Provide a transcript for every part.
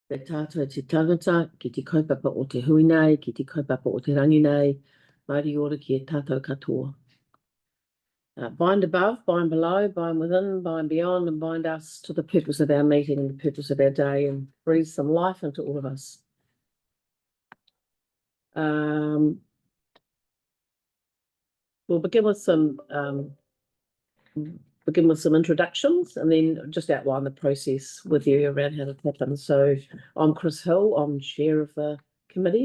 Te tātou te tangata, ki te kaupapa o te hui nei, ki te kaupapa o te rangi nei, mauri ora ki e tātou katoa. Bind above, bind below, bind within, bind beyond, and bind us to the purpose of our meeting and the purpose of our day, and breathe some life into all of us. We'll begin with some introductions and then just outline the process with you around how it happens. So I'm Chris Hill, I'm chair of the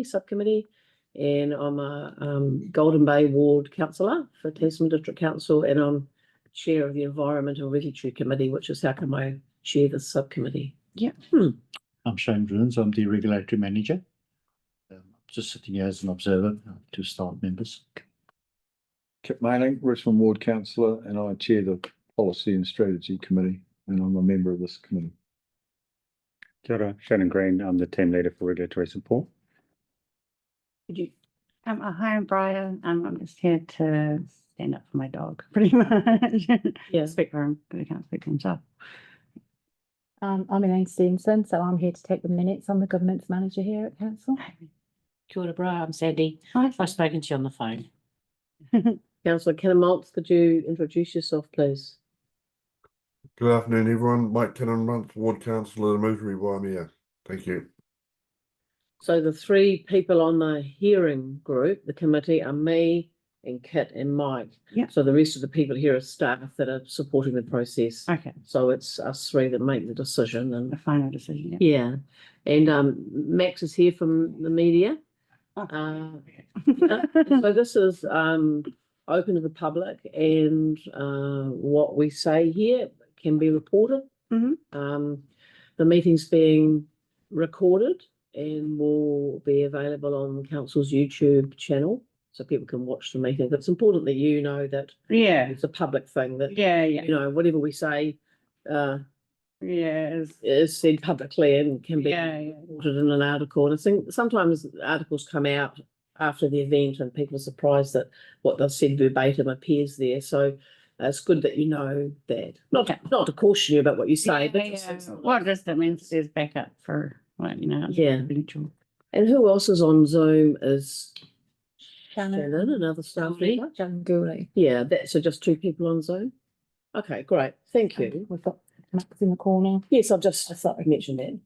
subcommittee, and I'm a Golden Bay Ward councillor for Tasman District Council, and I'm chair of the Environment and Regulatory Committee, which is how come I chair the subcommittee. Yeah. I'm Shane Bruins, I'm the regulatory manager. Just sitting here as an observer, two staff members. Kip Mailing, Richmond Ward Councillor, and I chair the Policy and Strategy Committee, and I'm a member of this committee. Kia ora, Shannon Green, I'm the team leader for regulatory support. Could you? Hi, I'm Brian. I'm just here to stand up for my dog, pretty much. Yeah. Speak for him, but he can't speak for himself. I'm Elaine Stevenson, so I'm here to take the minutes. I'm the governance manager here at council. Kia ora, Brian. I'm Sandy. Hi. I've spoken to you on the phone. Councillor Kennemaltz, could you introduce yourself, please? Good afternoon, everyone. Mike Kennemaltz, Ward Councillor, Motory Waimea. Thank you. So the three people on the hearing group, the committee, are me and Kit and Mike. Yeah. So the rest of the people here are staff that are supporting the process. Okay, So it's us three that make the decision. the And final decision. Yeah. yeah, and Max is here from the media. So this is open to the public, and what we say here can be reported. Mhm. The meeting's being recorded and will be available on council's YouTube channel, so people can watch the meeting. But it's important that you know that Yeah. it's a public thing, that Yeah. Yeah. you know whatever we say Yeah. is said publicly and can be Yeah. Yeah. reported in an article. And I think sometimes articles come out after the event and people are surprised that what they've said verbatim appears there. So it's good that you know that. Not to caution you about what you say, but just, Well, just that means there's backup for what Yeah. eventual. And who else is on Zoom is Shannon, Shannon, another staff member. Shannon Gooley. Yeah, so just two people on Zoom. Okay, great. Thank you. We've got Max in the corner. Yes, I thought I'd mention that.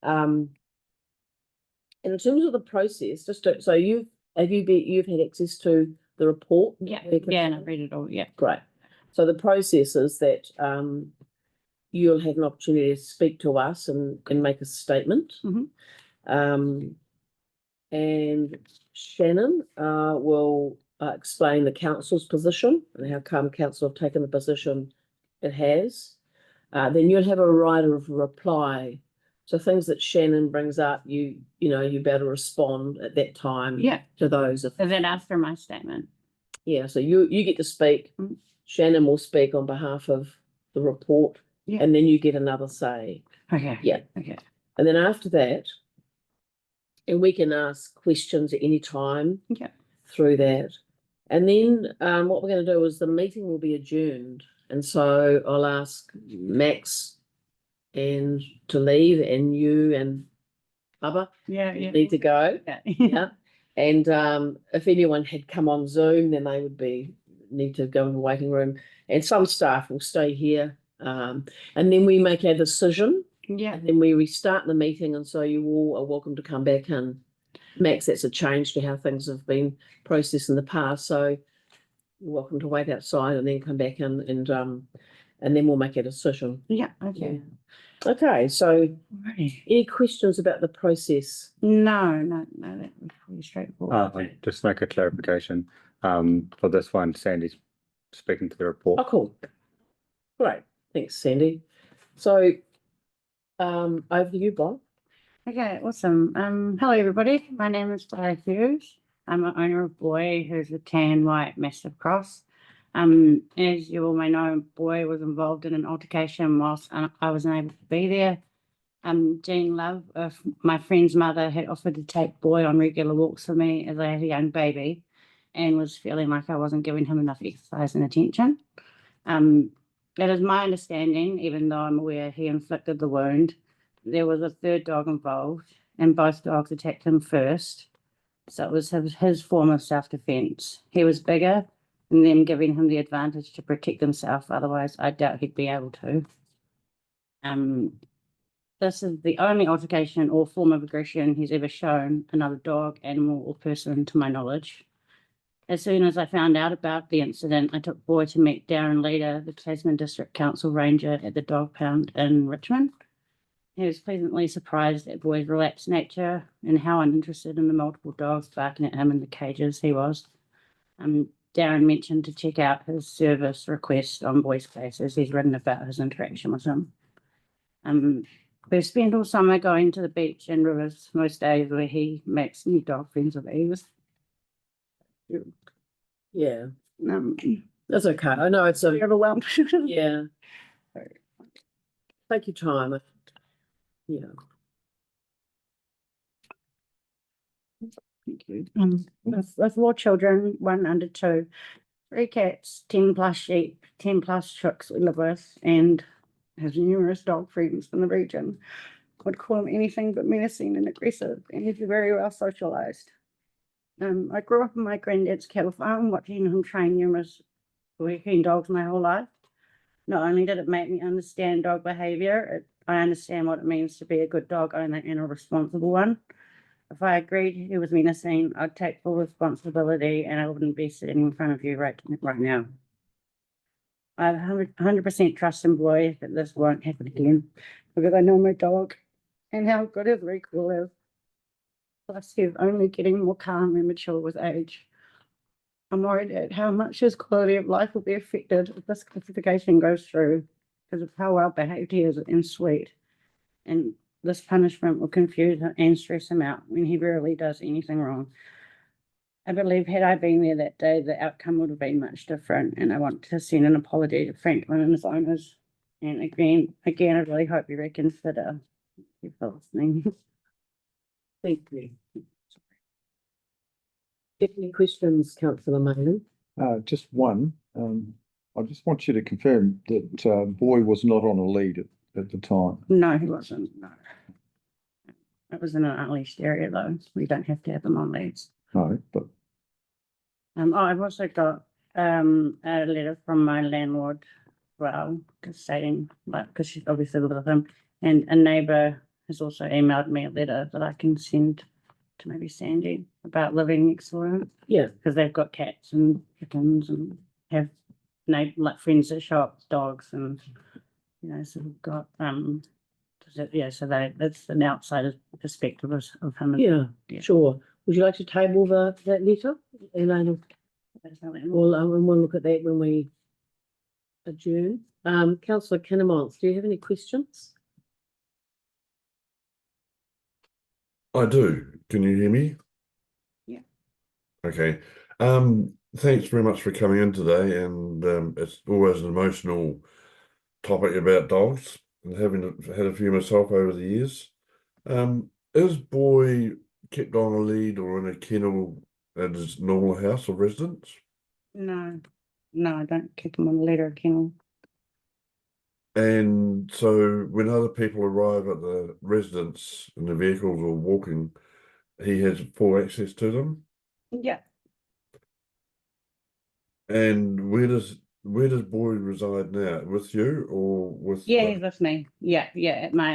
And in terms of the process, so you've had access to the report? Yeah. Yeah, and I've read it all. Yeah. Great. So the process is that you'll have an opportunity to speak to us and make a statement. Mhm. And Shannon will explain the council's position and how come council have taken the position it has. Then you'll have a right of reply. So things that Shannon brings up, you better respond at that time. Yeah. To those. Is that after my statement? Yeah, so you get to speak. Mm. Shannon will speak on behalf of the report. Yeah. And then you get another say. Okay. Yeah. Okay. And then after that, and we can ask questions at any time. Yeah. Through that. And then what we're going to do is the meeting will be adjourned. And so I'll ask Max and to leave, and you and Bubba Yeah. Yeah. need to go. Yeah. Yeah. And if anyone had come on Zoom, then they would need to go in the waiting room. And some staff will stay here. And then we make our decision. Yeah. And then we restart the meeting. And so you all are welcome to come back in. Max, that's a change to how things have been processed in the past. So you're welcome to wait outside and then come back in, and then we'll make a decision. Yeah. Okay. Okay, so Alrighty. any questions about the process? No, that was pretty straightforward. Just make a clarification. For this one, Sandy's speaking to the report. Oh, cool. Great. Thanks, Sandy. So over to you, Bob. Okay, awesome. Hello everybody. My name is Blair Hughes. I'm the owner of Boy, who's a tan white massive cross. As you all may know, Boy was involved in an altercation whilst I was unable to be there. Jean Love, my friend's mother, had offered to take Boy on regular walks with me as I had a young baby, and was feeling like I wasn't giving him enough exercise and attention. It is my understanding, even though I'm aware he inflicted the wound, there was a third dog involved and both dogs attacked him first. So it was his form of self-defense. He was bigger and them giving him the advantage to protect himself. Otherwise, I doubt he'd be able to. This is the only altercation or form of aggression he's ever shown another dog, animal, or person, to my knowledge. As soon as I found out about the incident, I took Boy to meet Darren Leader, the Tasman District Council Ranger at the dog pound in Richmond. He was pleasantly surprised at Boy's relaxed nature and how uninterested in the multiple dogs barking at him in the cages he was. Darren mentioned to check out his service request on Boy's case as he's written about his interaction with him. We've spent all summer going to the beach and rivers most days where he makes new dog friends with ease. Yeah, that's okay. I know it's a, Overwhelmed. yeah. Take your time. Yeah. Thank you. With 4 children, 1 under 2, 3 cats, 10 plus sheep, 10 plus chicks we live with, and has numerous dog friends in the region. Would call him anything but menacing and aggressive, and he's very well socialized. I grew up on my granddad's cattle farm, watching him train numerous working dogs my whole life. Not only did it make me understand dog behavior, I understand what it means to be a good dog owner and a responsible one. If I agreed he was menacing, I'd take full responsibility and I wouldn't be sitting in front of you right now. I have 100% trust in Boy that this won't happen again because I know my dog and how good his recall is. Plus, he's only getting more calm and mature with age. I'm worried at how much his quality of life will be affected if this classification goes through because of how well behaved he is and sweet. And this punishment will confuse and stress him out when he rarely does anything wrong. I believe had I been there that day, the outcome would have been much different. And I want to send an apology to Franklin and his owners. And again, I really hope you reconsider. Thank you for listening. Thank you. Any questions, councillor Mayland? Just one. I just want you to confirm that Boy was not on a lead at the time. No, he wasn't. No. It was in an unleashed area though. We don't have to have them on leads. No, but I've also got a letter from my landlord, well, just saying, like, because she's obviously lived with him, and a neighbour has also emailed me a letter that I can send to maybe Sandy about living next door to him. Yeah. Because they've got cats and chickens and have like friends that show up with dogs and so we've got so that's an outsider's perspective of him. Yeah, Yeah. sure. Would you like to table that letter, Elaine? We'll look at that when we adjourn. Councillor Kinnemont, do you have any questions? I do. Can you hear me? Yeah. Okay. Thanks very much for coming in today, and it's always an emotional topic about dogs, and having had a few myself over the years. Is Boy kept on a lead or in a kennel at his normal house or residence? No, I don't keep him on the leader or kennel. And so when other people arrive at the residence in the vehicles or walking, he has full access to them? Yeah. And where does Boy reside now? With you or with Yeah, he's with me. Yeah, at my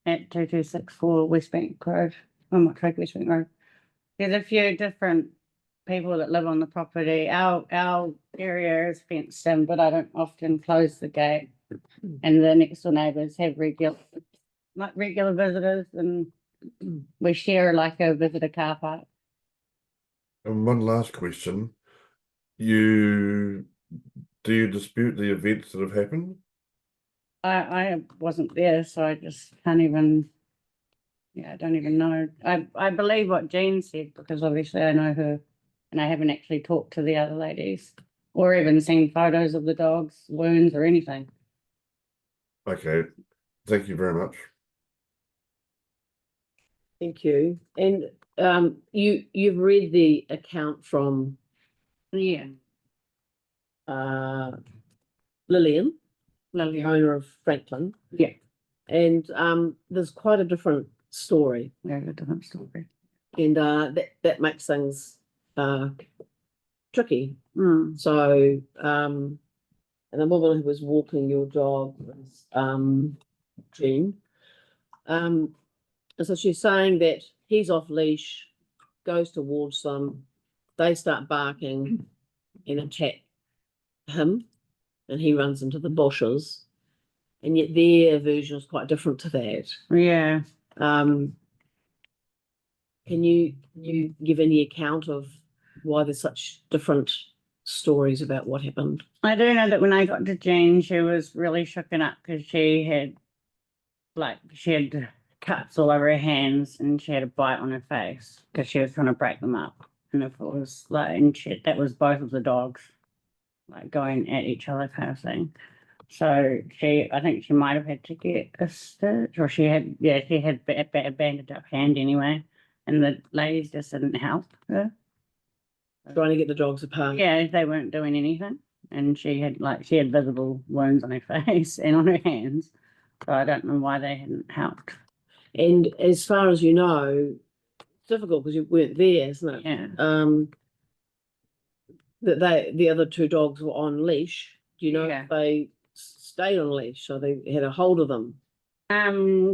at 2264 West Bank Road. West Bank Road. There's a few different people that live on the property. Our area is fenced in, but I don't often close the gate. And the next door neighbours have regular visitors, and we share like a visitor car park. And one last question. Do you dispute the events that have happened? I wasn't there, so I just can't even. Yeah, I don't even know. I believe what Jean said because obviously I know her, and I haven't actually talked to the other ladies or even seen photos of the dog's wounds or anything. Okay. Thank you very much. Thank you. And you've read the account from Yeah, Lillian, the Lily. owner of Franklin. Yeah. And there's quite a different story, Very different story. and that makes things tricky. Mm. So and the woman who was walking your dog was Jean. And so she's saying that he's off leash, goes towards them, they start barking and attack him, and he runs into the bushes. And yet their version is quite different to that. Yeah. Can you give any account of why there's such different stories about what happened? I do know that when I got to Jane, she was really shooken up because she had cuts all over her hands and she had a bite on her face because she was trying to break them up. And if it was like, and shit, that was both of the dogs like going at each other kind of thing. So I think she might have had to get a stitch, or she had a bandaged up hand anyway. And the ladies just didn't help her. Trying to get the dogs apart. Yeah, they weren't doing anything. And she had visible wounds on her face and on her hands. So I don't know why they hadn't helped. And as far as you know, it's difficult because you weren't there, isn't it? Yeah. That the other two dogs were on leash. Do you know Yeah. if they stayed on leash or they had a hold of them?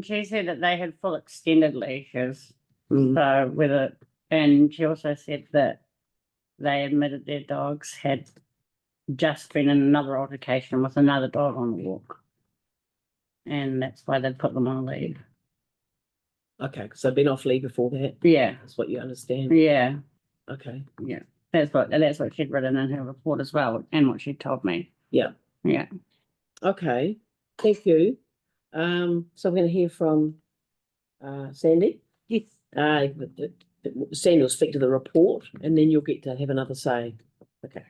She said that they had full extended leashes. Mm. So and she also said that they admitted their dogs had just been in another altercation with another dog on the walk. And that's why they put them on leave. Okay, because they've been off leave before that. Yeah. That's what you understand. Yeah. Okay. Yeah. That's what she'd written in her report as well, and what she told me. Yeah. Yeah. Okay. Thank you. So I'm going to hear from Sandy. Yes. Sandy will speak to the report, and then you'll get to have another say. Okay.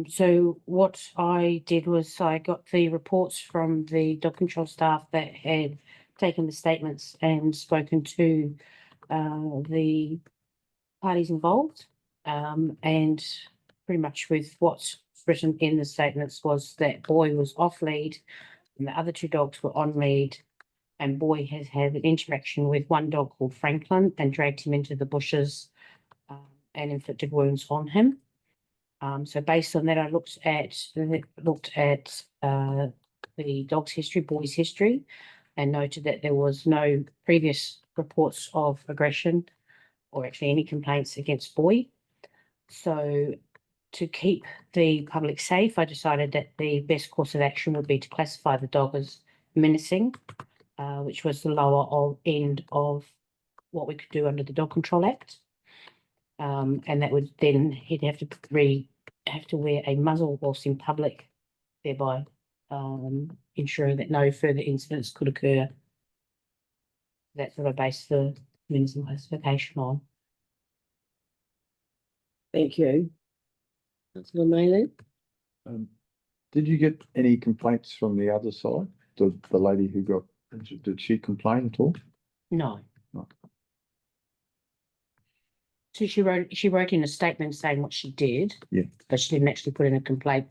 So what I did was I got the reports from the dog control staff that had taken the statements and spoken to the parties involved. And pretty much with what's written in the statements was that Boy was off lead and the other two dogs were on lead, and Boy has had an interaction with one dog called Franklin and dragged him into the bushes and inflicted wounds on him. So based on that, I looked at the dog's history, Boy's history, and noted that there was no previous reports of aggression or actually any complaints against Boy. So to keep the public safe, I decided that the best course of action would be to classify the dog as menacing, which was the lower end of what we could do under the Dog Control Act. And that would then he'd have to wear a muzzle whilst in public, thereby ensuring that no further incidents could occur. That's what I based the menacing classification on. Thank you. That's amazing. Did you get any complaints from the other side? The lady who got injured, did she complain at all? No. No. So she wrote in a statement saying what she did. Yeah. But she didn't actually put in a complaint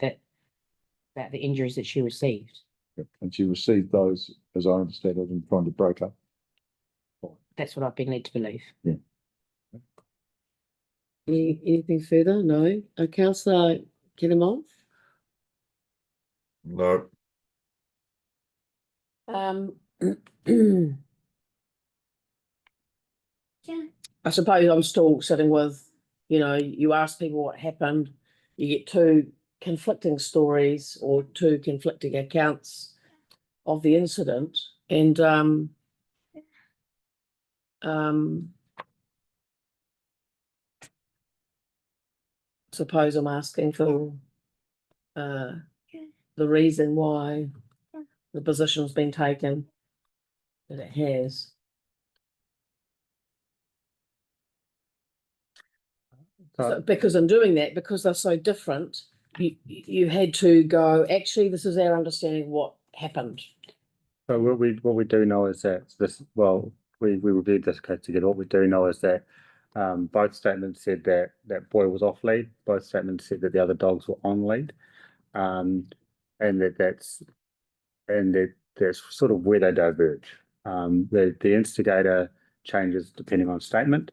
about the injuries that she received. Yep. And she received those, as I understand it, and trying to break up. That's what I've been led to believe. Yeah. Anything further? No. Councillor Kennemont? No. I suppose I'm still sitting with, you ask people what happened, you get two conflicting stories or two conflicting accounts of the incident, and suppose I'm asking for the reason why the position's been taken that it has. So, because in doing that, because they're so different, you had to go, actually, this is our understanding of what happened. So what we do know is that we reviewed this case together. What we do know is that both statements said that Boy was off lead. Both statements said that the other dogs were on lead, and that that's sort of where they diverge. The instigator changes depending on statement,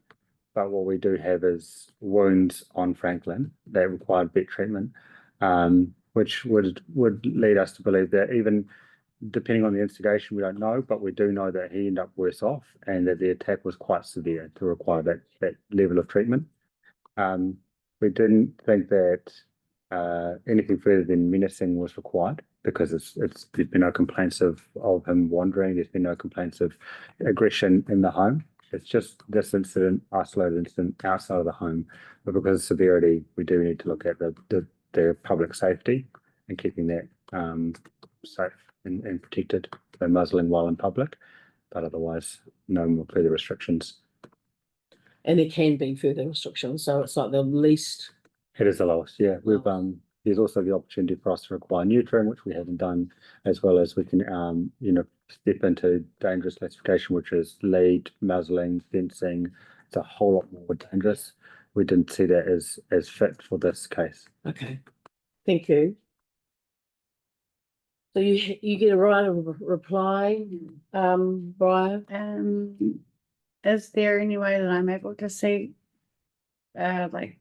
but what we do have is wounds on Franklin that required vet treatment, which would lead us to believe that even depending on the instigation, we don't know, but we do know that he ended up worse off and that the attack was quite severe to require that level of treatment. We didn't think that anything further than menacing was required because there's been no complaints of him wandering. There's been no complaints of aggression in the home. It's just this incident, isolated incident outside of the home. But because of severity, we do need to look at the public safety and keeping that safe and protected. So muzzling while in public, but otherwise no more further restrictions. And there can be further restrictions, so it's like the least. It is the lowest, yeah. We've there's also the opportunity for us to require neutering, which we haven't done, as well as we can step into dangerous classification, which is lead, muzzling, fencing. It's a whole lot more dangerous. We didn't see that as fit for this case. Okay, thank you. So you get a right of reply, Brian? Is there any way that I'm able to see, like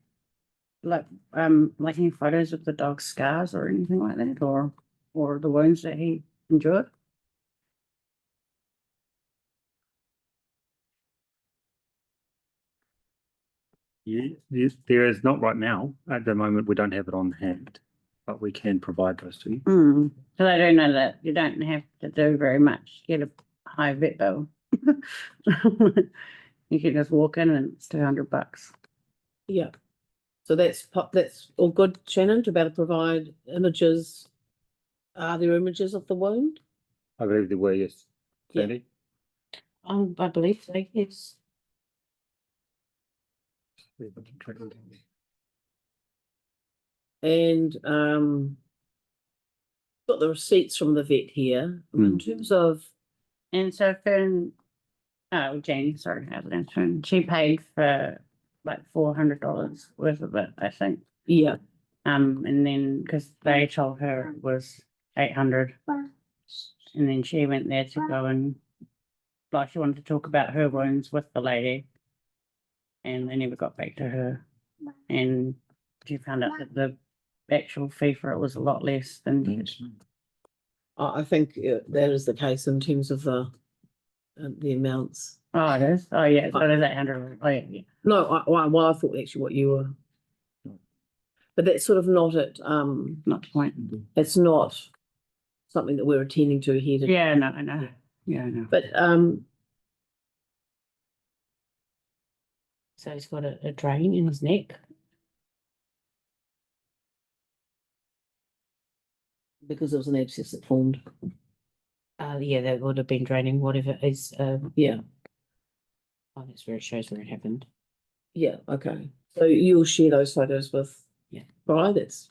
any photos of the dog's scars or anything like that, or the wounds that he endured? Yes, there is not right now. At the moment, we don't have it on hand, but we can provide those to you. Because I do know that you don't have to do very much to get a high vet bill. You can just walk in and it's $200. Yeah. So that's all good, Shannon, to be able to provide images. Are there images of the wound? I believe there were, yes. Yeah. Sandy? I believe so, yes. And got the receipts from the vet here in terms of. And so Fern, Jane, sorry, Fern, she paid for like $400 worth of it, I think. Yeah. And then because they told her it was 800, and then she went there to go and like she wanted to talk about her wounds with the lady, and they never got back to her, and she found out that the actual fee for it was a lot less than. I think that is the case in terms of the amounts. Oh, it is. Oh, yeah. So it is 800. Oh, yeah. Yeah. No, I thought actually what you were. But that's sort of not it. Not the point. It's not something that we're attending to here. Yeah, no, I know. Yeah, I know. But So he's got a drain in his neck. because there was an abscess that formed. Yeah, that would have been draining whatever is, Yeah, oh, that's where it shows where it happened. yeah, okay. So you'll share those photos with. Yeah. Brian, that's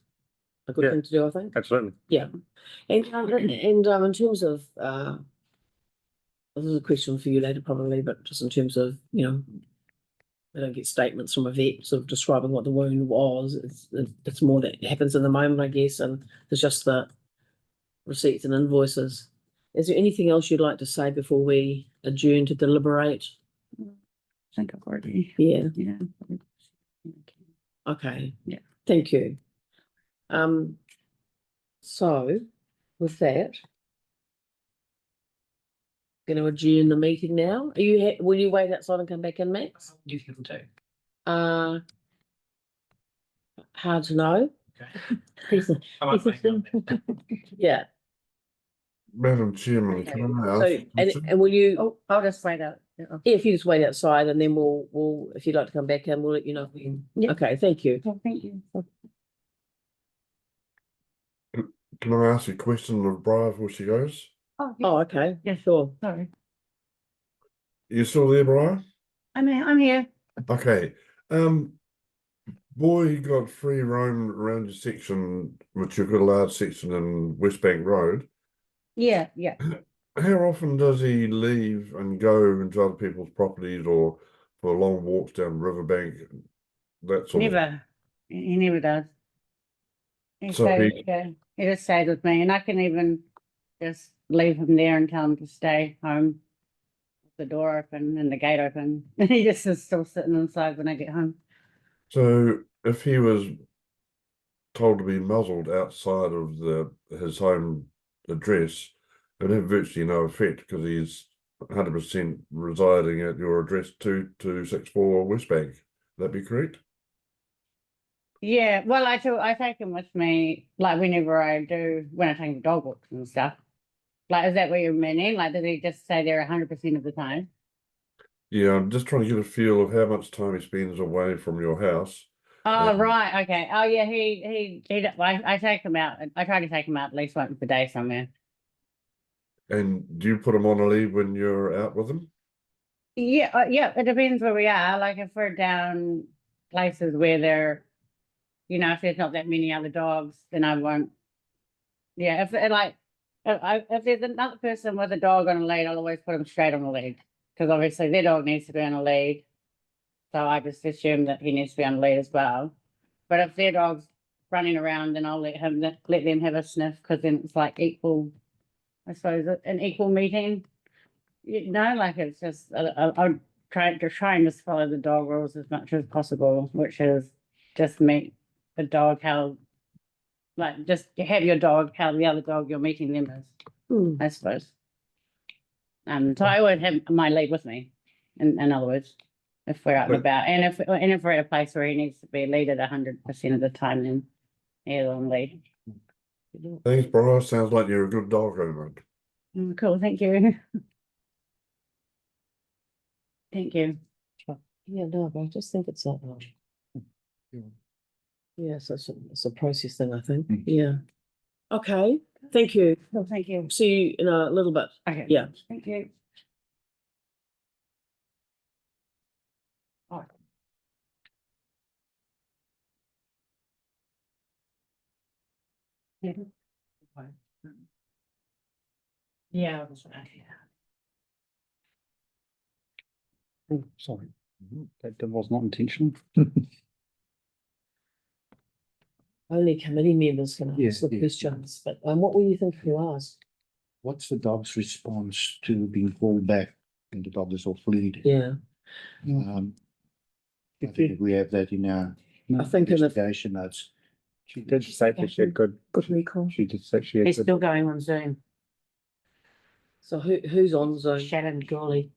a good Yeah. thing to do, I think. Absolutely. Yeah. And in terms of this is a question for you later probably, but just in terms of, you know, they don't get statements from a vet sort of describing what the wound was. It's more that happens in the moment, I guess, and there's just the receipts and invoices. Is there anything else you'd like to say before we adjourn to deliberate? I think I've already. Yeah. Yeah. Okay. Yeah. Thank you. So with that, going to adjourn the meeting now. Are you? Will you wait outside and come back in, Max? You can do. Hard to know. Okay. I might make up. Yeah. Madam Chairman, can I ask? So a question? and will you? Oh, I'll just wait out. Yeah. Yeah, if you just wait outside, and then we'll if you'd like to come back in, we'll let you know. Yeah. Okay. Thank you. Oh, thank you. Can I ask a question of Brian before she goes? Oh, yeah. Oh, okay. Yeah. Sure. Sorry. You still there, Brian? I'm here. Okay. Boy got free roam around your section, which you've got a large section in West Bank Road. Yeah, yeah. How often does he leave and go into other people's properties or for long walks down the riverbank? That sort of. Never. He never does. He So stays, yeah, he just stays with me, and I can even just leave him there and tell him to stay home. The door open and the gate open, and he just is still sitting inside when I get home. So if he was told to be muzzled outside of his home address, it would have virtually no effect because he's 100% residing at your address 2264 West Bank. Would that be correct? Yeah, well, I take him with me, like whenever when I take him dog walks and stuff. Like, is that what you're meaning? Like, does he just stay there 100% of the time? Yeah, I'm just trying to get a feel of how much time he spends away from your house. Oh, right, okay. Oh, yeah, I take him out. I try to take him out at least once a day somewhere. And do you put him on a lead when you're out with him? Yeah, yeah, it depends where we are. Like, if we're down places where if there's not that many other dogs, then I won't. Yeah, if there's another person with a dog on a lead, I'll always put them straight on the lead because obviously their dog needs to be on a lead. So I just assume that he needs to be on a lead as well. But if their dog's running around, then I'll let them have a sniff because then it's like equal, I suppose, an equal meeting. Like it's just I'll try and just follow the dog rules as much as possible, which is just meet the dog how. Like, just have your dog, how the other dog you're meeting them is, I suppose. So I always have my lead with me, in other words, if we're out and about. And if we're at a place where he needs to be leaded 100% of the time, then he's on lead. Thanks, Brian. Sounds like you're a good dog owner. Cool, thank you. Thank you. Yeah, no, but I just think it's a, yeah, so it's a process thing, I think. Yeah. Okay, thank you. Cool, thank you. See you in a little bit. Okay. Yeah. Thank you. Yeah. Yeah, that's right. Oh, sorry. That was not intentional. Only committee members can Yeah, ask the yeah. questions, but what were you thinking to ask? What's the dog's response to being called back and the dog is off lead? Yeah, I think if we have that in our I think in the, investigation notes. She did say that she had good recall. She did say she had He's good. still going on Zoom. so who's on Zoom? Shannon Gurley.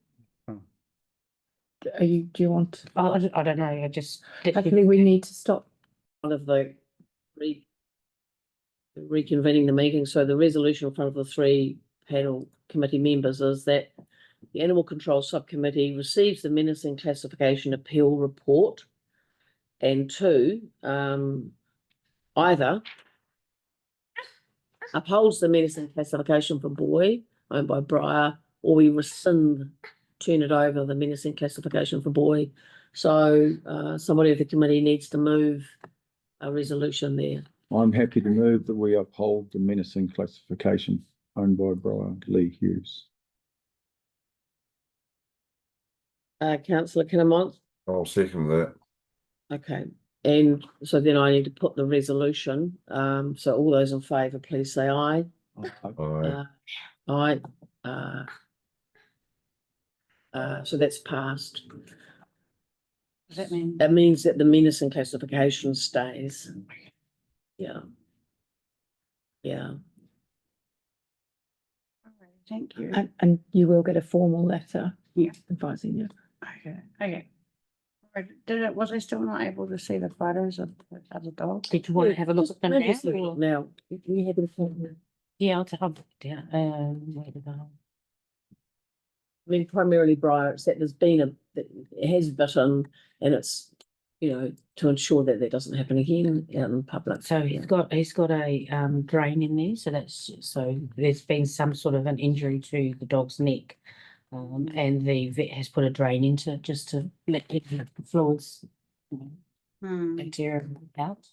Do you want, Oh, I don't know. I just. hopefully we need to stop. One of the reconvening the meeting. So the resolution in front of the three panel committee members is that the Animal Control Subcommittee receives the menacing classification appeal report, and two, either upholds the menacing classification for boy owned by Briar, or we rescind, turn it over the menacing classification for boy. So somebody of the committee needs to move a resolution there. I'm happy to move that we uphold the menacing classification owned by Brian Lee Hughes. Councillor Kinamont. I'll second that. Okay, and so then I need to put the resolution. So all those in favour, please say aye. Aye. Aye. So that's passed. Does that mean? That means that the menacing classification stays. Yeah. Yeah. Thank you. And you will get a formal letter. Yeah. Advising you. Okay. Was I still not able to see the photos of the other dogs? Did you want to have a look at them now? Maybe or- now, we have it. Yeah, I'll put it down. Where did I? I mean, primarily Briar, it's that there's been it has bitten, and it's, to ensure that that doesn't happen again out in public. So he's got a drain in there, so there's been some sort of an injury to the dog's neck. And the vet has put a drain into it just to let the fluids, bacteria out.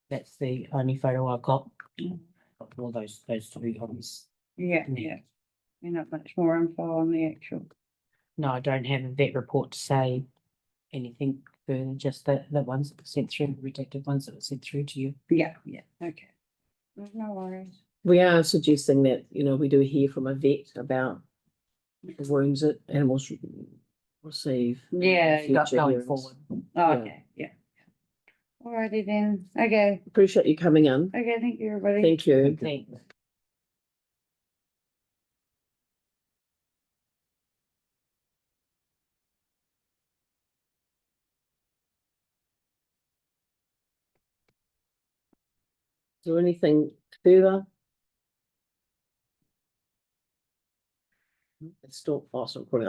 That's the only photo I've got. All those two ones. Yeah. You're not much more info on the actual. No, I don't have a vet report to say anything further, just the ones that were sent through, the redacted ones that were sent through to you. Yeah, okay. No worries. We are suggesting that, we do hear from a vet about the wounds that animals receive. in Yeah, future going hearings. forward. Oh, okay, yeah. Alrighty then, okay, Appreciate you coming in. okay, thank you, everybody. Thank you. Thanks. Is there anything further? It's still fast recording.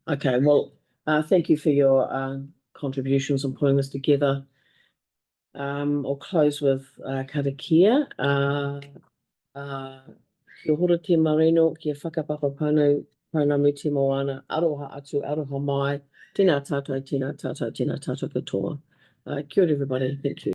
Okay. Well, thank you for your contributions and putting this together. I'll close with karakia. Kia hora te marino, kia whakapapa pounamu te moana, aroha atu, aroha mai, tēnā tātou katoa. Kia ora everybody, thank you.